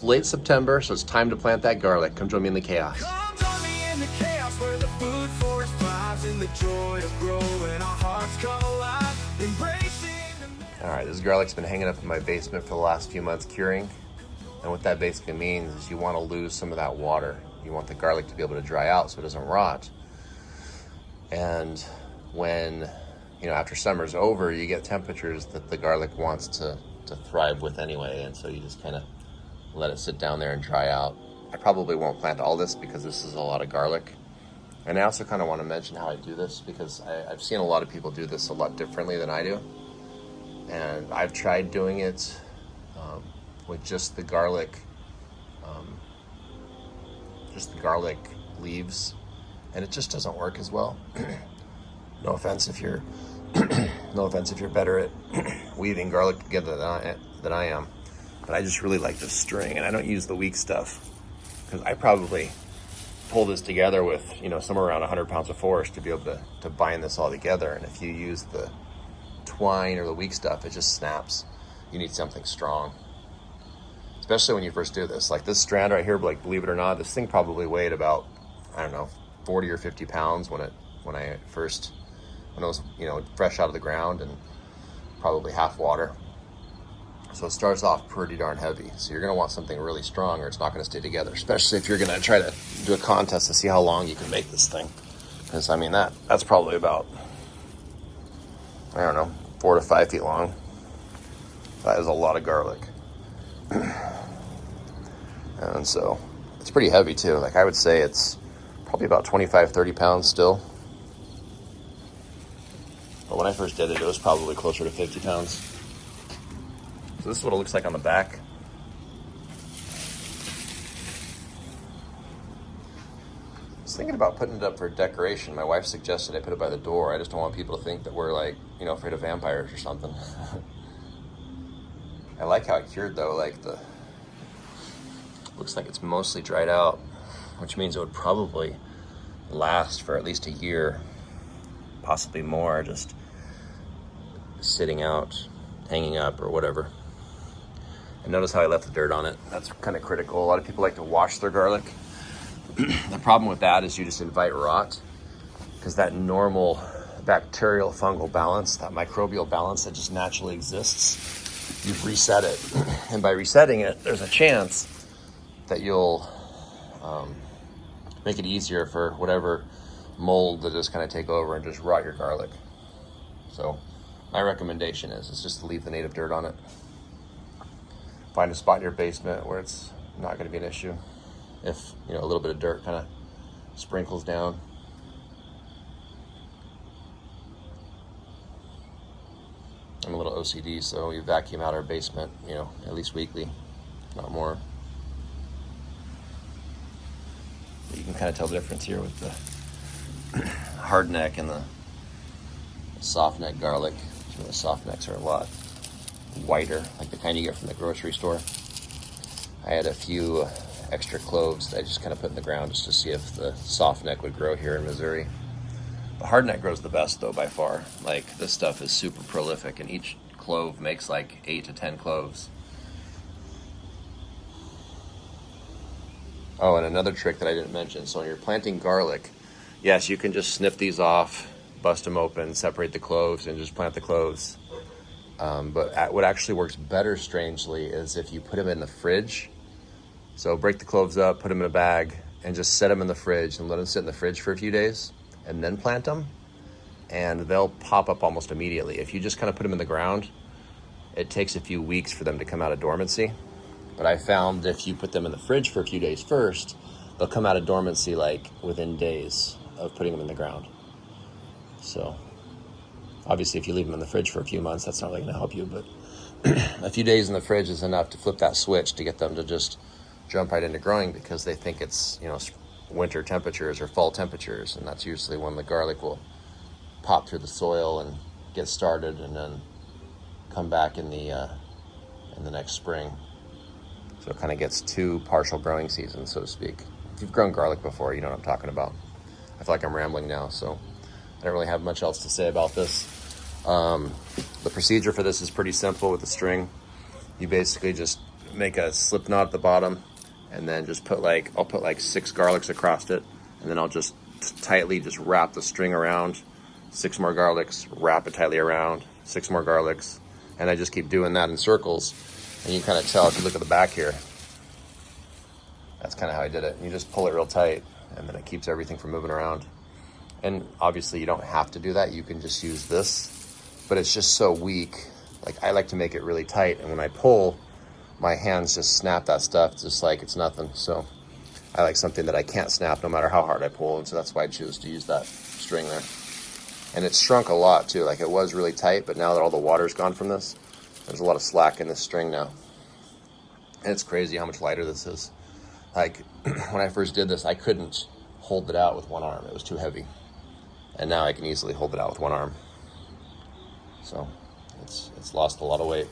late September, so it's time to plant that garlic. Come join me in the chaos. Come join me in the chaos where the food forest thrives in the joy of growing. Our hearts come alive, embracing the... All right, this garlic's been hanging up in my basement for the last few months curing. And what that basically means is you want to lose some of that water. You want the garlic to be able to dry out so it doesn't rot. And when, after summer's over, you get temperatures that the garlic wants to thrive with anyway. And so you just kind of let it sit down there and dry out. I probably won't plant all this because this is a lot of garlic. And I also kind of want to mention how I do this because I've seen a lot of people do this a lot differently than I do. And I've tried doing it with just the garlic leaves, and it just doesn't work as well. No offense if you're better at weaving garlic together than I am, but I just really like the string, and I don't use the weak stuff because I probably pull this together with somewhere around 100 pounds of force to be able to bind this all together. And if you use the twine or the weak stuff, it just snaps. You need something strong, especially when you first do this. Like this strand right here, like, believe it or not, this thing probably weighed about, I don't know, 40 or 50 pounds when it was fresh out of the ground and probably half water. So it starts off pretty darn heavy. So you're going to want something really strong or it's not going to stay together, especially if you're going to try to do a contest to see how long you can make this thing. Because that's probably about, I don't know, 4 to 5 feet long. That is a lot of garlic. And so it's pretty heavy too. Like I would say it's probably about 25, 30 pounds still. But when I first did it, it was probably closer to 50 pounds. So this is what it looks like on the back. I was thinking about putting it up for decoration. My wife suggested I put it by the door. I just don't want people to think that we're afraid of vampires or something. I like how it cured though, looks like it's mostly dried out, which means it would probably last for at least a year, possibly more, just sitting out, hanging up or whatever. And notice how I left the dirt on it. That's kind of critical. A lot of people like to wash their garlic. The problem with that is you just invite rot, because that normal bacterial fungal balance, that microbial balance that just naturally exists, you've reset it. And by resetting it, there's a chance that you'll make it easier for whatever mold to just kind of take over and just rot your garlic. So my recommendation is just to leave the native dirt on it. Find a spot in your basement where it's not going to be an issue. If a little bit of dirt kind of sprinkles down. I'm a little OCD, so we vacuum out our basement, at least weekly, not more. But you can kind of tell the difference here with the hard neck and the soft neck garlic. So the soft necks are a lot whiter, like the kind you get from the grocery store. I had a few extra cloves that I just kind of put in the ground just to see if the soft neck would grow here in Missouri. The hard neck grows the best though by far. Like this stuff is super prolific and each clove makes like 8 to 10 cloves. Oh, and another trick that I didn't mention. So when you're planting garlic, yes, you can just snip these off, bust them open, separate the cloves, and just plant the cloves. But what actually works better, strangely, is if you put them in the fridge. So break the cloves up, put them in a bag, and just set them in the fridge and let them sit in the fridge for a few days, and then plant them. And they'll pop up almost immediately. If you just kind of put them in the ground, it takes a few weeks for them to come out of dormancy. But I found if you put them in the fridge for a few days first, they'll come out of dormancy like within days of putting them in the ground. So obviously if you leave them in the fridge for a few months, that's not really going to help you, but a few days in the fridge is enough to flip that switch to get them to just jump right into growing, because they think it's winter temperatures or fall temperatures, and that's usually when the garlic will pop through the soil and get started and then come back in the next spring. So it kind of gets 2 partial growing seasons, so to speak. If you've grown garlic before, you know what I'm talking about. I feel like I'm rambling now, so I don't really have much else to say about this. The procedure for this is pretty simple with the string. You basically just make a slip knot at the bottom, and then just put like, I'll put like 6 garlics across it, and then I'll just tightly just wrap the string around, 6 more garlics, wrap it tightly around, 6 more garlics, and I just keep doing that in circles. And you can kind of tell if you look at the back here, that's kind of how I did it. You just pull it real tight, and then it keeps everything from moving around. And obviously you don't have to do that, you can just use this, but it's just so weak. Like, I like to make it really tight, and when I pull, my hands just snap that stuff just like it's nothing. So I like something that I can't snap no matter how hard I pull, and so that's why I choose to use that string there. And it's shrunk a lot too. Like, it was really tight, but now that all the water's gone from this, there's a lot of slack in this string now. And it's crazy how much lighter this is. Like, when I first did this, I couldn't hold it out with one arm. It was too heavy. And now I can easily hold it out with one arm. So it's lost a lot of weight.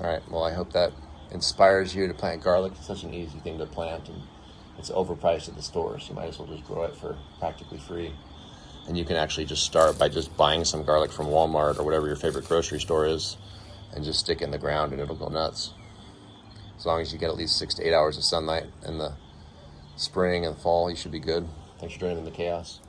All right, well, I hope that inspires you to plant garlic. It's such an easy thing to plant, and it's overpriced at the store, so you might as well just grow it for practically free. And you can actually just start by just buying some garlic from Walmart or whatever your favorite grocery store is, and just stick it in the ground and it'll go nuts. As long as you get at least 6 to 8 hours of sunlight in the spring and fall, you should be good. Thanks for joining in the chaos.